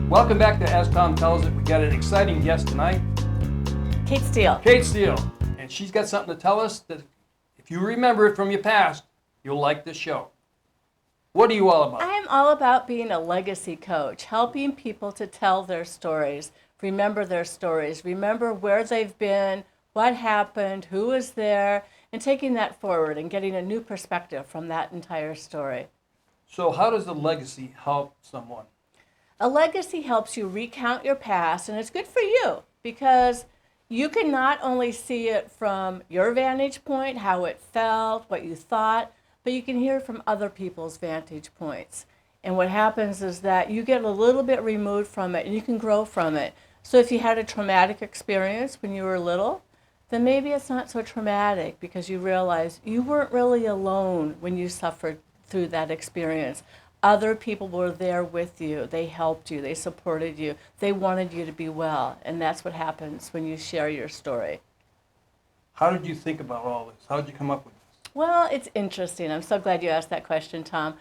Welcome back to As Thom Tells It. We got an exciting guest tonight, Cate Steele. Cate Steele, and she's got something to tell us that if you remember it from your past, you'll like this show. What are you all about? I am all about being a legacy coach, helping people to tell their stories, remember their stories, remember where they've been, what happened, who was there, and taking that forward and getting a new perspective from that entire story. So how does the legacy help someone? A legacy helps you recount your past, and it's good for you because you can not only see it from your vantage point, how it felt, what you thought, but you can hear from other people's vantage points. And what happens is that you get a little bit removed from it and you can grow from it. So if you had a traumatic experience when you were little, then maybe it's not so traumatic because you realize you weren't really alone when you suffered through that experience. Other people were there with you. They helped you. They supported you. They wanted you to be well. And that's what happens when you share your story. How did you think about all this? How did you come up with this? Well, it's interesting. I'm so glad you asked that question, Tom.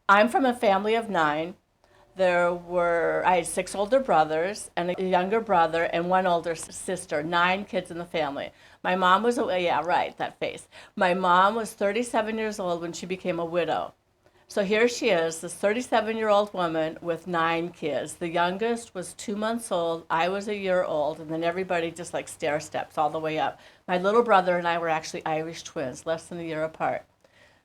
I'm from a family of 9. I had 6 older brothers and a younger brother and 1 older sister, 9 kids in the family. My mom was, yeah, right, that face. My mom was 37 years old when she became a widow. So here she is, this 37-year-old woman with 9 kids. The youngest was 2 months old, I was a year old, and then everybody just like stair steps all the way up. My little brother and I were actually Irish twins, less than a year apart.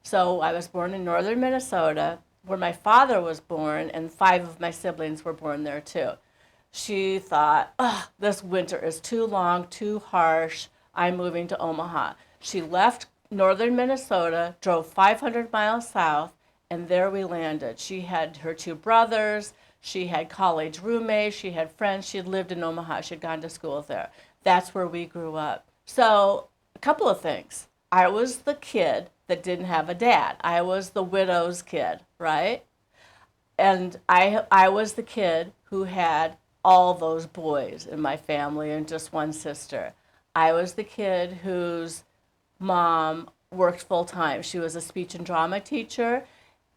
So I was born in northern Minnesota, where my father was born, and 5 of my siblings were born there too. She thought, this winter is too long, too harsh, I'm moving to Omaha. She left northern Minnesota, drove 500 miles south, and there we landed. She had her 2 brothers, she had college roommates, she had friends, she had lived in Omaha, she had gone to school there. That's where we grew up. So a couple of things. I was the kid that didn't have a dad. I was the widow's kid, right? And I was the kid who had all those boys in my family and just 1 sister. I was the kid whose mom worked full time. She was a speech and drama teacher,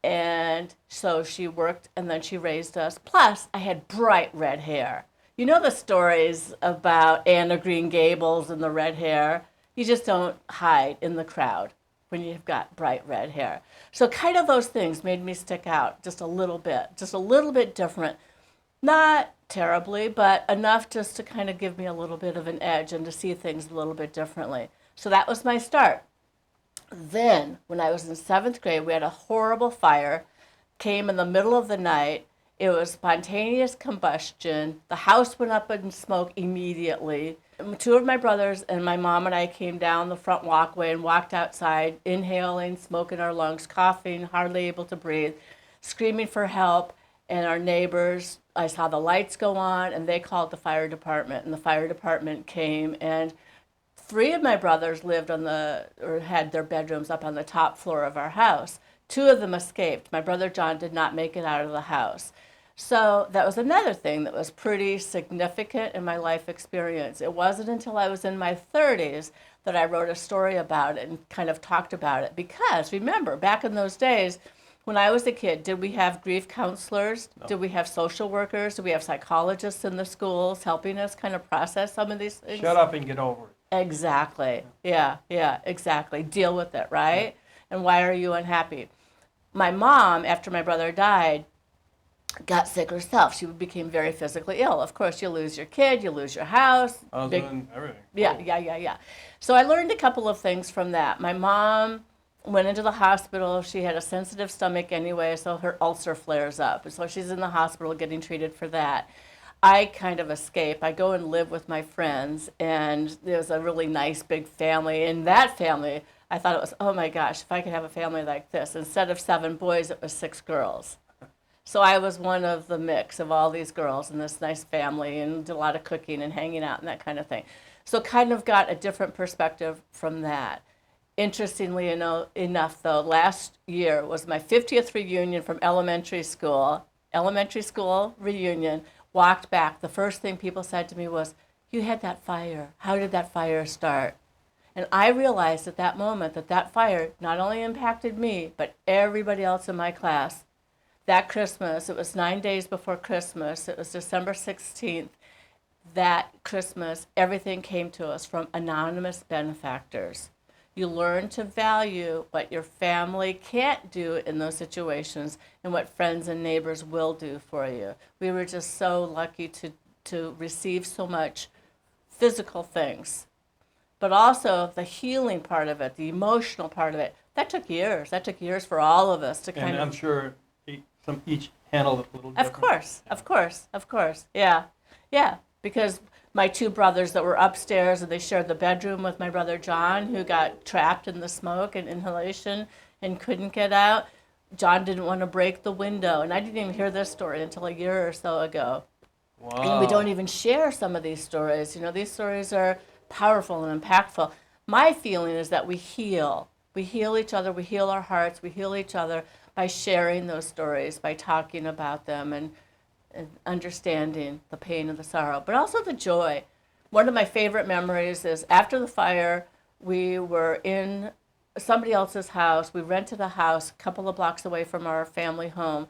and so she worked and then she raised us. Plus, I had bright red hair. You know the stories about Anne of Green Gables and the red hair? You just don't hide in the crowd when you've got bright red hair. So kind of those things made me stick out just a little bit different. Not terribly, but enough just to kind of give me a little bit of an edge and to see things a little bit differently. So that was my start. Then, when I was in 7th grade, we had a horrible fire, came in the middle of the night. It was spontaneous combustion. The house went up in smoke immediately. 2 of my brothers and my mom and I came down the front walkway and walked outside, inhaling smoke in our lungs, coughing, hardly able to breathe, screaming for help. And our neighbors, I saw the lights go on, and they called the fire department. And the fire department came, and 3 of my brothers lived had their bedrooms up on the top floor of our house. 2 of them escaped. My brother John did not make it out of the house. So that was another thing that was pretty significant in my life experience. It wasn't until I was in my 30s that I wrote a story about it and kind of talked about it. Because remember, back in those days, when I was a kid, did we have grief counselors? No. Did we have social workers? Did we have psychologists in the schools helping us kind of process some of these things? Shut up and get over it. Exactly. Yeah, exactly. Deal with it, right? Yeah. And why are you unhappy? My mom, after my brother died, got sick herself. She became very physically ill. Of course, you lose your kid, you lose your house. Husband, everything. Yeah. So I learned a couple of things from that. My mom went into the hospital. She had a sensitive stomach anyway, so her ulcer flares up. And so she's in the hospital getting treated for that. I kind of escape. I go and live with my friends, and there's a really nice big family. In that family, I thought it was, oh my gosh, if I could have a family like this. Instead of 7 boys, it was 6 girls. So I was one of the mix of all these girls in this nice family and did a lot of cooking and hanging out and that kind of thing. So kind of got a different perspective from that. Interestingly enough, though, last year was my 50th reunion from elementary school reunion, walked back. The first thing people said to me was, you had that fire. How did that fire start? And I realized at that moment that fire not only impacted me, but everybody else in my class. That Christmas, it was 9 days before Christmas, it was December 16th, that Christmas, everything came to us from anonymous benefactors. You learn to value what your family can't do in those situations and what friends and neighbors will do for you. We were just so lucky to receive so much physical things, but also the healing part of it, the emotional part of it. That took years. That took years for all of us to kind And of. I'm sure each handled it a little different. Of course. Yeah. Yeah. Because my two brothers that were upstairs and they shared the bedroom with my brother John, who got trapped in the smoke and inhalation and couldn't get out. John didn't want to break the window. And I didn't even hear this story until a year or so ago. Wow. And we don't even share some of these stories. You know, these stories are powerful and impactful. My feeling is that we heal. We heal each other. We heal our hearts. We heal each other by sharing those stories, by talking about them and understanding the pain and the sorrow, but also the joy. One of my favorite memories is after the fire, we were in somebody else's house. We rented a house a couple of blocks away from our family home,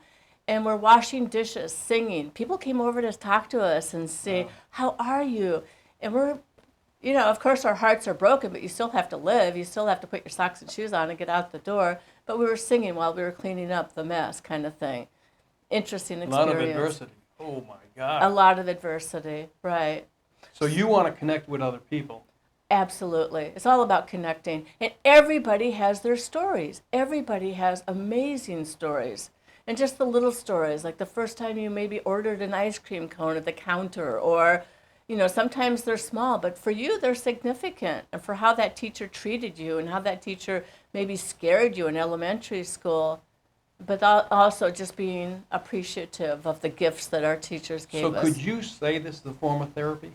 and we're washing dishes, singing. People came over to talk to us and say, Wow. "How are you?" And we're, you know, of course our hearts are broken, but you still have to live. You still have to put your socks and shoes on and get out the door. But we were singing while we were cleaning up the mess, kind of thing. Interesting A experience. lot of adversity. Oh my God. A lot of adversity, right. So you want to connect with other people. Absolutely. It's all about connecting. And everybody has their stories. Everybody has amazing stories. And just the little stories, like the first time you maybe ordered an ice cream cone at the counter, or, you know, sometimes they're small, but for you, they're significant. And for how that teacher treated you and how that teacher maybe scared you in elementary school, but also just being appreciative of the gifts that our teachers gave So us. could you say this is a form of therapy?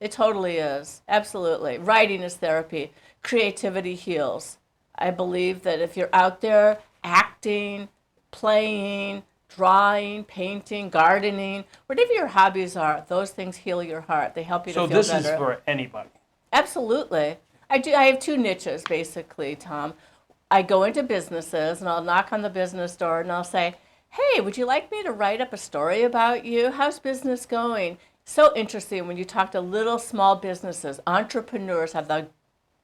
It totally is. Absolutely. Writing is therapy. Creativity heals. I believe that if you're out there acting, playing, drawing, painting, gardening, whatever your hobbies are, those things heal your heart. They help you to So feel this better. is for anybody. Absolutely. I have two niches, basically, Tom. I go into businesses and I'll knock on the business door and I'll say, "Hey, would you like me to write up a story about you? How's business going?" So interesting when you talk to little small businesses. Entrepreneurs have the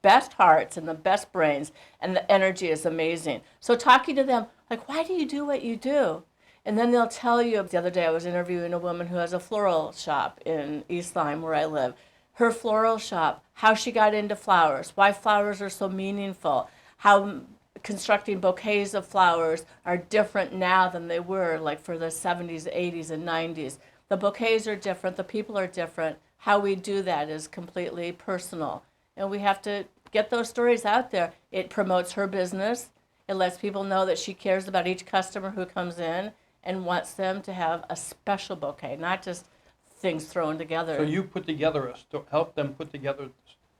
best hearts and the best brains, and the energy is amazing. So talking to them, like, why do you do what you do? And then they'll tell you. The other day I was interviewing a woman who has a floral shop in East Lyme, where I live. Her floral shop, how she got into flowers, why flowers are so meaningful, how constructing bouquets of flowers are different now than they were like for the 70s, 80s, and 90s. The bouquets are different, the people are different. How we do that is completely personal. And we have to get those stories out there. It promotes her business. It lets people know that she cares about each customer who comes in and wants them to have a special bouquet, not just things thrown together. So you put together help them put together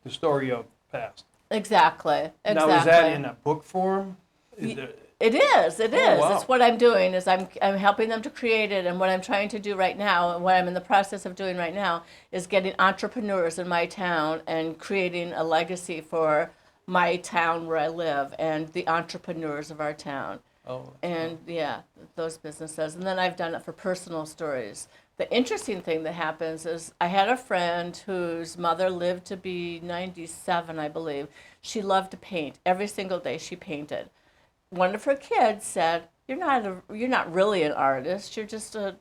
the story of the past. Exactly. Now is that in a book form? Is it? It is. It Oh, is. wow. It's what I'm doing is I'm helping them to create it, and what I'm trying to do right now, and what I'm in the process of doing right now, is getting entrepreneurs in my town and creating a legacy for my town where I live and the entrepreneurs of our town. Oh, And yeah, those businesses. And then I've done it for personal stories. The interesting thing that happens is I had a friend whose mother lived to be 97, I believe. She loved to paint. Every single day she painted. One of her kids said, you're not really an artist, you're just a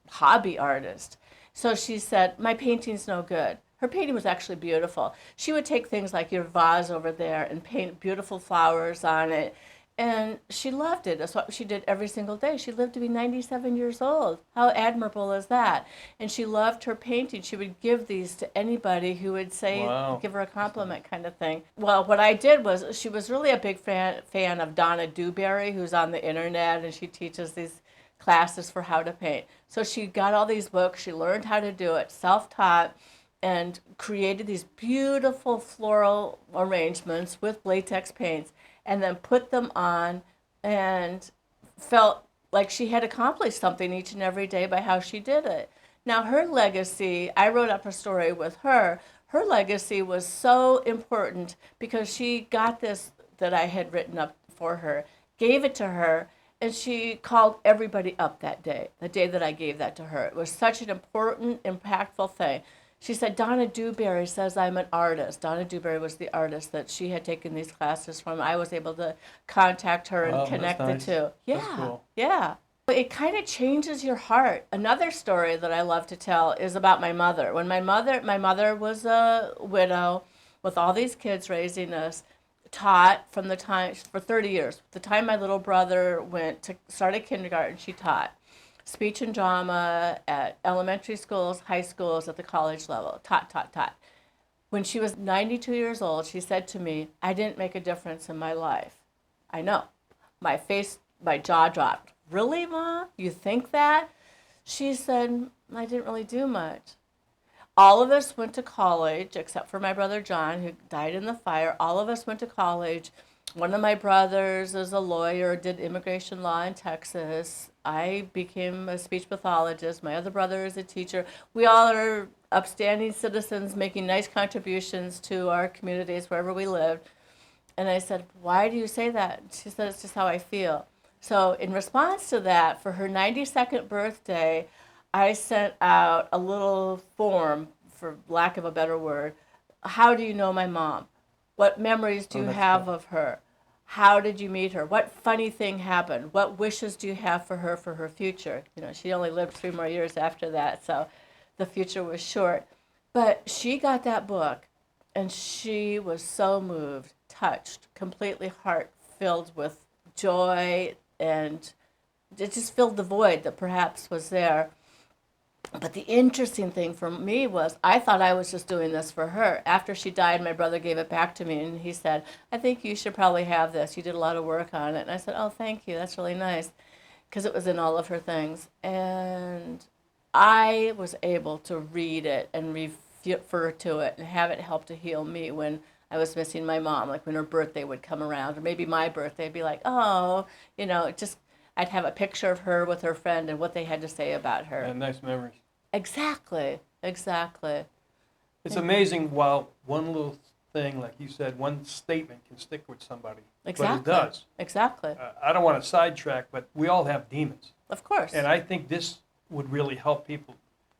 hobby artist." So she said, "My painting's no good." Her painting was actually beautiful. She would take things like your vase over there and paint beautiful flowers on it. And she loved it. That's what she did every single day. She lived to be 97 years old. How admirable is that? And she loved her painting. She would give these to anybody who would say, Wow. give her a compliment kind of thing. Well, what I did was, she was really a big fan of Donna Dewberry, who's on the internet, and she teaches these classes for how to paint. So she got all these books. She learned how to do it, self-taught, and created these beautiful floral arrangements with latex paints, and then put them on, and felt like she had accomplished something each and every day by how she did it. Now her legacy, I wrote up a story with her. Her legacy was so important because she got this that I had written up for her, gave it to her, And she called everybody up that day, the day that I gave that to her. It was such an important, impactful thing. She said, Donna Dewberry says I'm an artist. Donna Dewberry was the artist that she had taken these classes from. I was able to contact her and Oh, connect that's nice. the two. Yeah, That's cool. yeah. It kind of changes your heart. Another story that I love to tell is about my mother. When my mother was a widow with all these kids raising us, taught from the time for 30 years. The time my little brother went to started kindergarten, she taught speech and drama at elementary schools, high schools, at the college level. Taught. When she was 92 years old, she said to me, "I didn't make a difference in my life." I know. My jaw dropped. Really, Ma? You think that? She said, "I didn't really do much." All of us went to college, except for my brother John, who died in the fire. All of us went to college. One of my brothers is a lawyer, did immigration law in Texas. I became a speech pathologist. My other brother is a teacher. We all are upstanding citizens making nice contributions to our communities wherever we lived. And I said, "Why do you say that?" She said, "It's just how I feel." So in response to that, for her 92nd birthday, I sent out a little form, for lack of a better word. How do you know my mom? What memories do you have cool. of her? How did you meet her? What funny thing happened? What wishes do you have for her future? You know, she only lived 3 more years after that, so the future was short. But she got that book, and she was so moved, touched, completely heart filled with joy, and it just filled the void that perhaps was there. But the interesting thing for me was I thought I was just doing this for her. After she died, my brother gave it back to me, and he said, "I think you should probably have this. You did a lot of work on it." And I said, "Oh, thank you. That's really nice," because it was in all of her things. And I was able to read it and refer to it and have it help to heal me when I was missing my mom, like when her birthday would come around, or maybe my birthday. I'd be like, "Oh, just I'd have a picture of her with her friend and what they had to say about her." And nice memories. Exactly. It's amazing while one little thing, like you said, one statement can stick with somebody. Exactly. But it does. Exactly. I don't want to sidetrack, but we all have demons. Of course. And I think this would really help people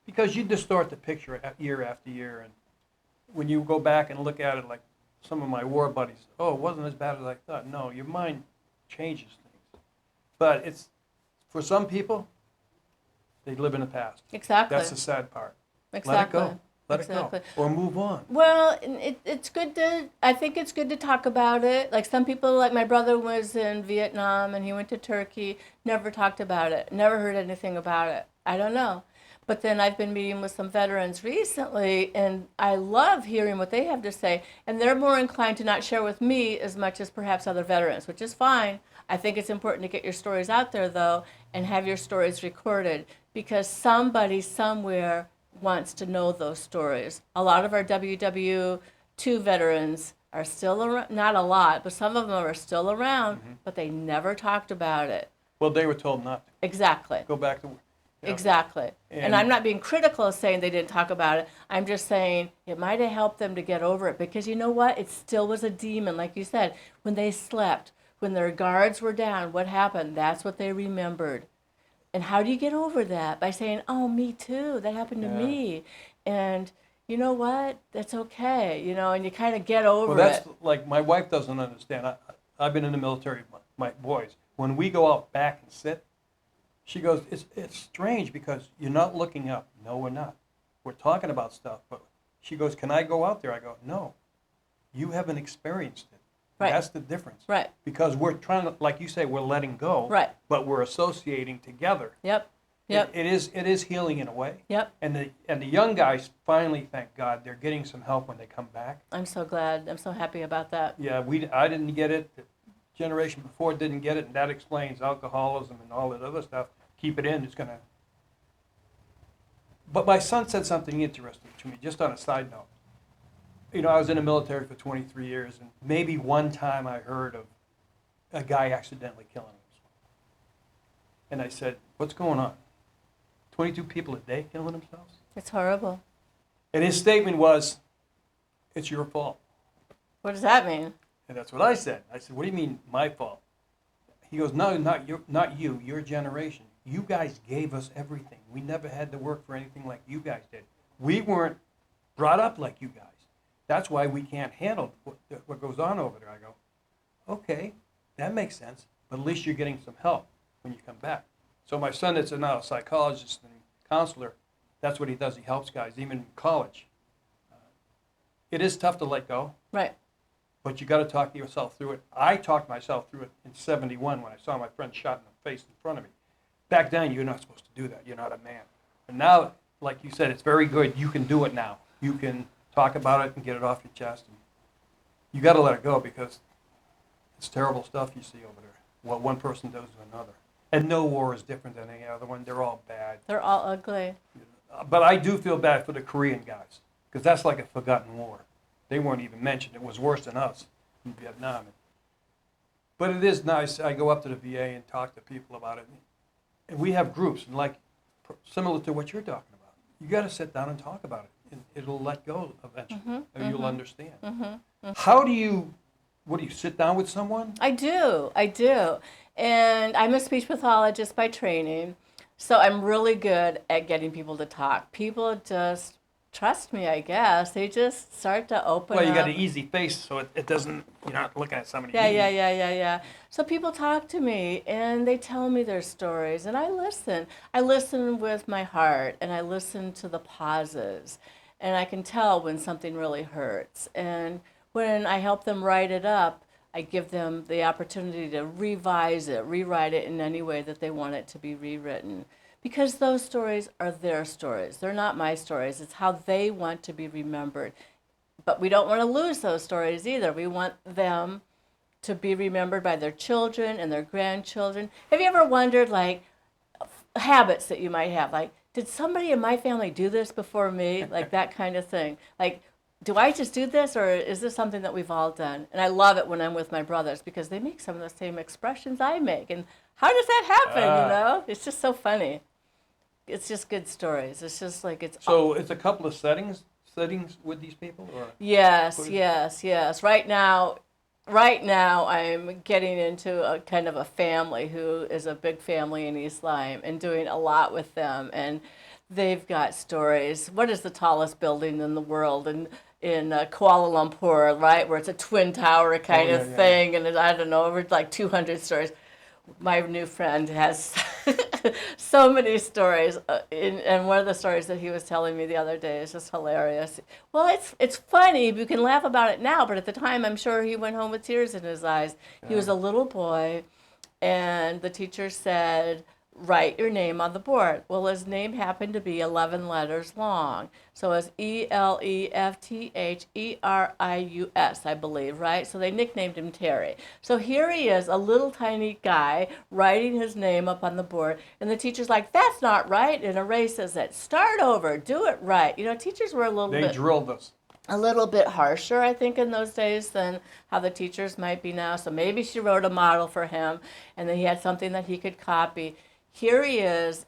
because you distort the picture year after year. And when you go back and look at it like some of my war buddies, "Oh, it wasn't as bad as I thought." No, your mind changes things. But it's, for some people, they live in the past. Exactly. That's the sad part. Exactly. Let it go. Let Exactly. it go. Or move on. Well, I think it's good to talk about it. Like some people, like my brother was in Vietnam and he went to Turkey, never talked about it, never heard anything about it. I don't know. But then I've been meeting with some veterans recently, and I love hearing what they have to say. And they're more inclined to not share with me as much as perhaps other veterans, which is fine. I think it's important to get your stories out there, though, and have your stories recorded because somebody somewhere wants to know those stories. A lot of our WW2 veterans are still around, not a lot, but some of them are still around, but they never talked about it. Well, they were told not to. Exactly. Go back to. Exactly. And I'm not being critical of saying they didn't talk about it. I'm just saying it might have helped them to get over it because you know what? It still was a demon, like you said. When they slept, when their guards were down, what happened? That's what they remembered. And how do you get over that? By saying, "Oh, me too. That happened to me." And you know what? That's okay. And you kind of get over Well, that's it. like my wife doesn't understand. I've been in the military with my boys. When we go out back and sit, she goes, it's strange because you're not looking up. No, we're not. We're talking about stuff. But she goes, "Can I go out there?" I go, "No. You haven't experienced it." Right. That's the difference. Right. Because we're trying to, like you say, we're letting go. Right. But we're associating together. Yep. It is healing in a way. Yep. And the young guys finally, thank God, they're getting some help when they come back. I'm so glad. I'm so happy about that. Yeah, I didn't get it. The generation before didn't get it, and that explains alcoholism and all that other stuff. Keep it in, it's gonna. But my son said something interesting to me, just on a side note. I was in the military for 23 years, and maybe one time I heard of a guy accidentally killing himself. And I said, "What's going on? 22 people a day killing themselves?" It's horrible. And his statement was, "It's your fault." What does that mean? And that's what I said. I said, "What do you mean, my fault?" he goes, no, not you, your generation. You guys gave us everything. We never had to work for anything like you guys did. We weren't brought up like you guys. That's why we can't handle what goes on over there. I go, okay, that makes sense, but at least you're getting some help when you come back. So my son that's now a psychologist and counselor, that's what he does. He helps guys, even in college. It is tough to let go. Right. But you got to talk to yourself through it. I talked myself through it in '71 when I saw my friend shot in the face in front of me. Back then, you're not supposed to do that. You're not a man. And now, like you said, it's very good. You can do it now. You can talk about it and get it off your chest. And you got to let it go because it's terrible stuff you see over there, what one person does to another. And no war is different than any other one. They're all bad. They're all ugly. But I do feel bad for the Korean guys because that's like a forgotten war. They weren't even mentioned. It was worse than us in Vietnam. But it is nice. I go up to the VA and talk to people about it. And we have groups, and like similar to what you're talking about. You got to sit down and talk about it, and it'll let go eventually, or you'll understand. How do you, what do you sit down with someone? I do. And I'm a speech pathologist by training, so I'm really good at getting people to talk. People just trust me, I guess. They just start to open up. Well, you got an easy face, so it doesn't, you're not looking at somebody. Yeah. So people talk to me, and they tell me their stories, and I listen. I listen with my heart, and I listen to the pauses, and I can tell when something really hurts. And when I help them write it up, I give them the opportunity to revise it, rewrite it in any way that they want it to be rewritten. Because those stories are their stories. They're not my stories. It's how they want to be remembered. But we don't want to lose those stories either. We want them to be remembered by their children and their grandchildren. Have you ever wondered, like, habits that you might have? Like, did somebody in my family do this before me? Like, that kind of thing. Like, do I just do this, or is this something that we've all done? And I love it when I'm with my brothers because they make some of the same expressions I make. And how does that happen, you know? It's just so funny. It's just good stories. It's just like it's... So it's a couple of settings with these people? Or? Yes. Right now I'm getting into a kind of a family who is a big family in East Lyme and doing a lot with them. And they've got stories. What is the tallest building in the world? And in Kuala Lumpur, right, where it's a twin tower kind of thing. And I don't know, over like 200 stories. My new friend has so many stories, and one of the stories that he was telling me the other day is just hilarious. Well, it's funny. You can laugh about it now, but at the time, I'm sure he went home with tears in his eyes. He was a little boy, and the teacher said, write your name on the board. Well, his name happened to be 11 letters long. So it's Eleftherius, I believe, right? So they nicknamed him Terry. So here he is, a little tiny guy, writing his name up on the board. And the teacher's like, that's not right, and erases it. Start over, do it right. You know, teachers were They drilled us. A little bit harsher, I think, in those days than how the teachers might be now. So maybe she wrote a model for him, and then he had something that he could copy. Here he is,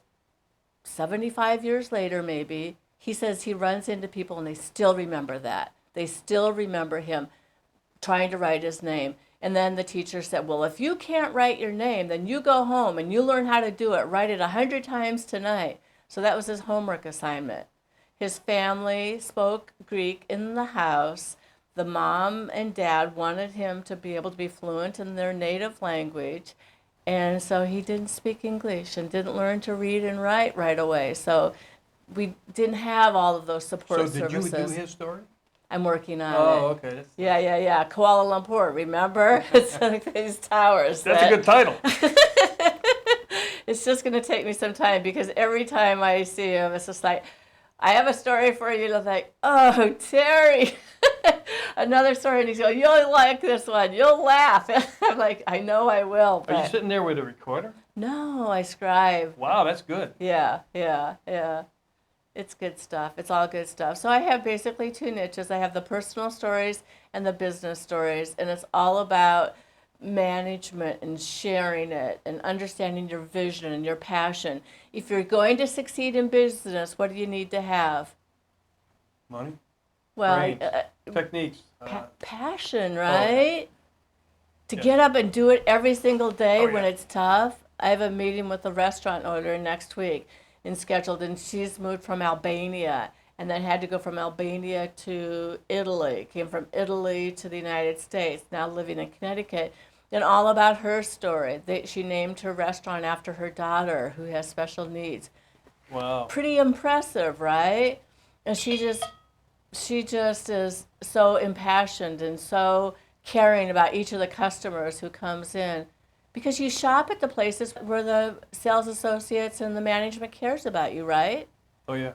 75 years later maybe. He says he runs into people and they still remember that. They still remember him trying to write his name. And then the teacher said, well, if you can't write your name, then you go home and you learn how to do it. Write it 100 times tonight. So that was his homework assignment. His family spoke Greek in the house. The mom and dad wanted him to be able to be fluent in their native language. And so he didn't speak English and didn't learn to read and write right away. So we didn't have all of those support services. So did you do his story? I'm working on it. Oh, okay. Yeah. Kuala Lumpur, remember? It's like these towers. That's a good title. It's just going to take me some time because every time I see him, it's just like, I have a story for you. And I'm like, oh, Terry. Another story, and he's going, you'll like this one. You'll laugh. I'm like, I know I will. But... Are you sitting there with a recorder? No, I scribe. Wow, that's good. Yeah. It's good stuff. It's all good stuff. So I have basically two niches. I have the personal stories and the business stories, and it's all about management and sharing it and understanding your vision and your passion. If you're going to succeed in business, what do you need to have? Money? Well, techniques. passion, right? To Yeah. get up and do it every single day Oh, when yeah. it's tough. I have a meeting with a restaurant owner next week and scheduled, and she's moved from Albania and then had to go from Albania to Italy, came from Italy to the United States, now living in Connecticut, and all about her story. She named her restaurant after her daughter who has special needs. Wow. Pretty impressive, right? And she just is so impassioned and so caring about each of the customers who comes in, because you shop at the places where the sales associates and the management cares about you, right? Oh, yeah.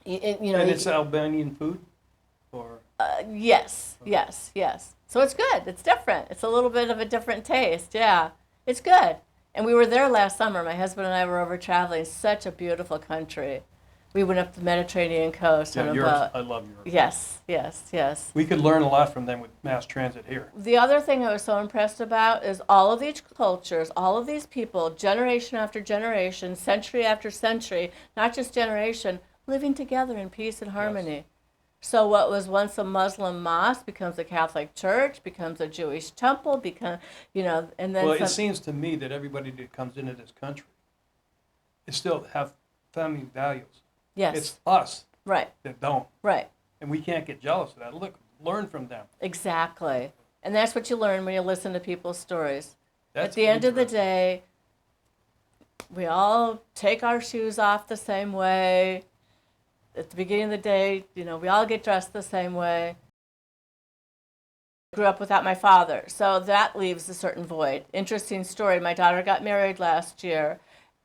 You know, And it's Albanian food? Or yes, yes, yes. So it's good. It's different. It's a little bit of a different taste. Yeah, it's good. And we were there last summer. My husband and I were over traveling. Such a beautiful country. We went up the Mediterranean coast on yeah, a Europe. boat. I love Europe. Yes, yes, yes. We could learn a lot from them with mass transit here. The other thing I was so impressed about is all of these cultures, all of these people, generation after generation, century after century, not just generation, living together in peace and harmony. So what was once a Muslim mosque becomes a Catholic church, becomes a Jewish temple, and then Well, some, it seems to me that everybody that comes into this country is still have family values. yes, It's us right, that don't, right, and we can't get jealous of that. Look, learn from them. exactly. And that's what you learn when you listen to people's stories. That's At the end of the interesting. day, we all take our shoes off the same way. At the beginning of the day, we all get dressed the same way. I grew up without my father, so that leaves a certain void. Interesting story. My daughter got married last year,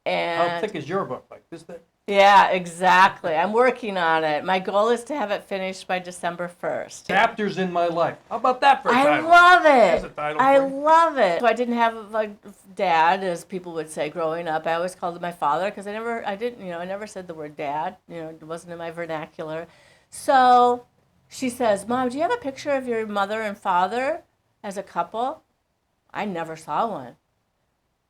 How and thick is your book? Like this thick? yeah, exactly. I'm working on it. My goal is to have it finished by December 1st. Chapters in my life. How about that for a I title? love There's it. a title I for you. love it. So I didn't have a dad, as people would say growing up. I always called him my father because I never said the word dad. It wasn't in my vernacular. So she says, "Mom, do you have a picture of your mother and father as a couple?" I never saw one.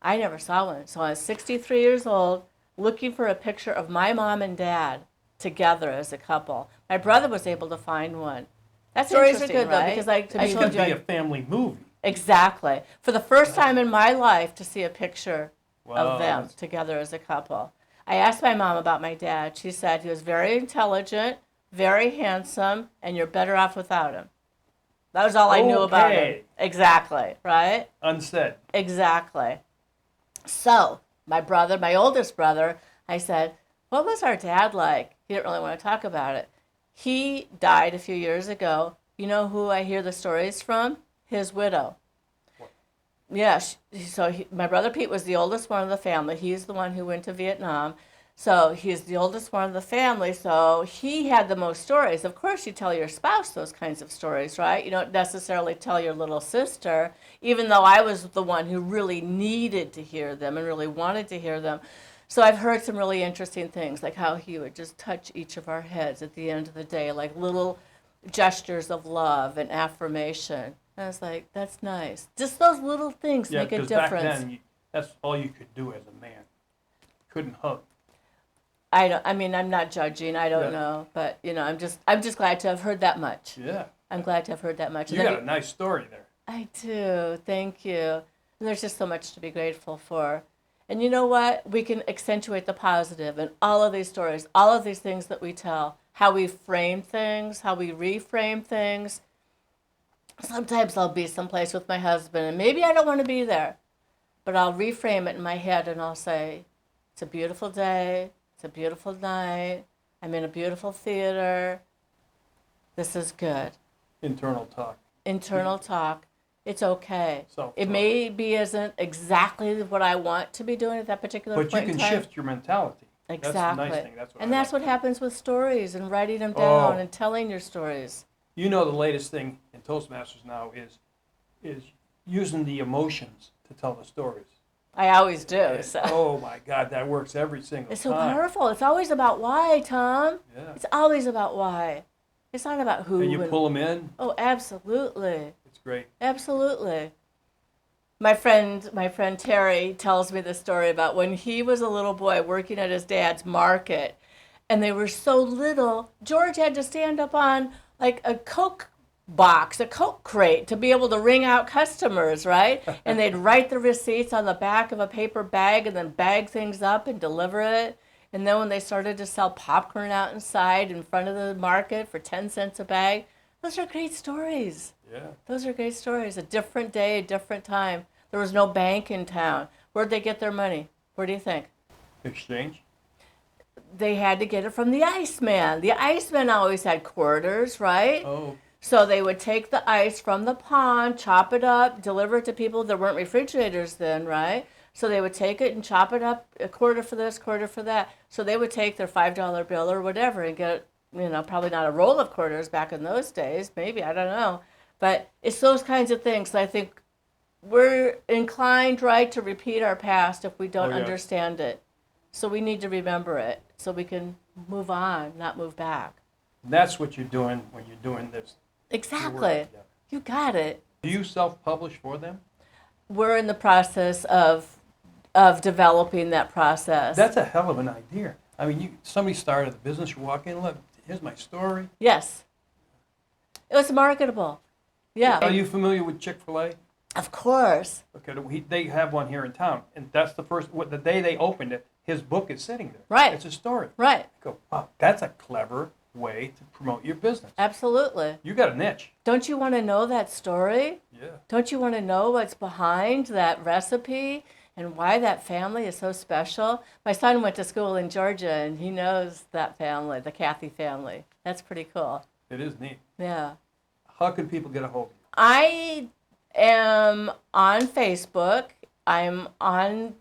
I never saw one. So I was 63 years old, looking for a picture of my mom and dad together as a couple. My brother was able to find one. That stories are good, right? Though, because It I told could you be a family movie. exactly, for the first time in my life, to see a picture Wow, of them that's- together as a couple. I asked my mom about my dad. She said he was very intelligent, very handsome, and you're better off without him. That was all I knew about him. Okay. Exactly, right? Unsaid. Exactly. So, my oldest brother, I said, "What was our dad like?" He didn't really want to talk about it. He died a few years ago. You know who I hear the stories from? His widow. Yeah, my brother Pete was the oldest one of the family. He's the one who went to Vietnam. So he's the oldest one of the family. So he had the most stories. Of course, you tell your spouse those kinds of stories, right? You don't necessarily tell your little sister, even though I was the one who really needed to hear them and really wanted to hear them. So I've heard some really interesting things, like how he would just touch each of our heads at the end of the day, like little gestures of love and affirmation. And I was like, that's nice. Just those little things Yeah, make a because back difference. then, that's all you could do as a man. Couldn't hug. I'm not judging. I don't Yeah. know, but I'm just glad to have heard that much. Yeah. I'm glad to have heard that much. You And then got a nice story there. I do. Thank you. And there's just so much to be grateful for. And you know what? We can accentuate the positive in all of these stories, all of these things that we tell, how we frame things, how we reframe things. Sometimes I'll be someplace with my husband, and maybe I don't want to be there, but I'll reframe it in my head, and I'll say, it's a beautiful day, it's a beautiful night, I'm in a beautiful theater, this is good. Internal talk. Internal talk, it's okay. Self-talk. It maybe isn't exactly what I want to be doing at that particular But you point in can time. shift your mentality. Exactly. That's the nice thing. That's what And I that's like. what happens with stories and writing them down Oh. and telling your stories. You know, the latest thing in Toastmasters now is using the emotions to tell the stories. I always do. And, So. oh my God, that works every single It's so time. powerful. It's always about why, Tom. Yeah. It's always about why. It's not about who. And you pull them in. Oh, absolutely. It's great. Absolutely. My friend Terry tells me the story about when he was a little boy working at his dad's market, and they were so little, George had to stand up on like a Coke box, a Coke crate to be able to ring out customers, right? And they'd write the receipts on the back of a paper bag and then bag things up and deliver it. And then when they started to sell popcorn out inside in front of the market for 10 cents a bag, those are great stories. Yeah. Those are great stories. A different day, a different time. There was no bank in town. Where'd they get their money? Where do you think? Exchange. They had to get it from the Iceman. The Iceman always had quarters, right? Oh, So they would take the ice from the pond, chop it up, deliver it to people. There weren't refrigerators then, right? So they would take it and chop it up, a quarter for this, quarter for that. So they would take their $5 bill or whatever and get, probably not a roll of quarters back in those days, maybe, I don't know. But it's those kinds of things that I think we're inclined, right, to repeat our past if we don't Oh, yeah. understand it. So we need to remember it so we can move on, not move back. that's what you're doing when you're doing this. Your Exactly. work, yeah. You got it. Do you self-publish for them? We're in the process of developing that process. That's a hell of an idea. I mean, somebody started a business, you walk in, look, here's my story. Yes. It was marketable. Yeah. Are you familiar with Chick-fil-A? Of course. Okay, they have one here in town, and that's the day they opened it, his book is sitting there. Right. It's a story. Right. I go, wow, that's a clever way to promote your business. Absolutely. You got a niche. Don't you want to know that story? Yeah. Don't you want to know what's behind that recipe and why that family is so special? My son went to school in Georgia, and he knows that family, the Cate family. That's pretty cool. It is neat. Yeah. How can people get a hold of you? I am on Facebook. I'm on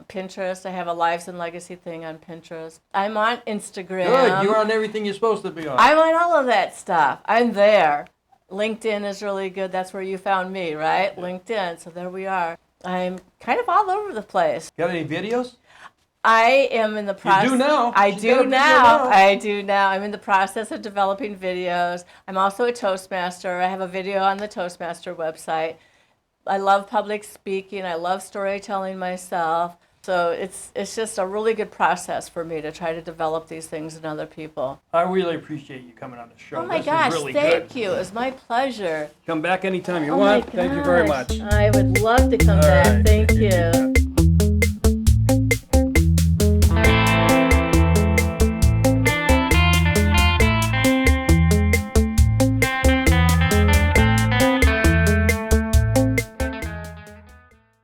Pinterest. I have a Lives and Legacy thing on Pinterest. I'm on Instagram. Good, you're on everything you're supposed to be on. I'm on all of that stuff. I'm there. LinkedIn is really good. That's where you found me, right? Yeah. LinkedIn. So there we are. I'm kind of all over the place. Got any videos? I am in the process. do now. I She's got a do video now. now. I do now. I'm in the process of developing videos. I'm also a Toastmaster. I have a video on the Toastmaster website. I love public speaking. I love storytelling myself. So it's just a really good process for me to try to develop these things in other people. I really appreciate you coming on the show. Oh my This gosh, is really thank good. you. It was my pleasure. Come back anytime you Oh my want. Thank you very gosh. much. I would love to come All back. right. Thank you.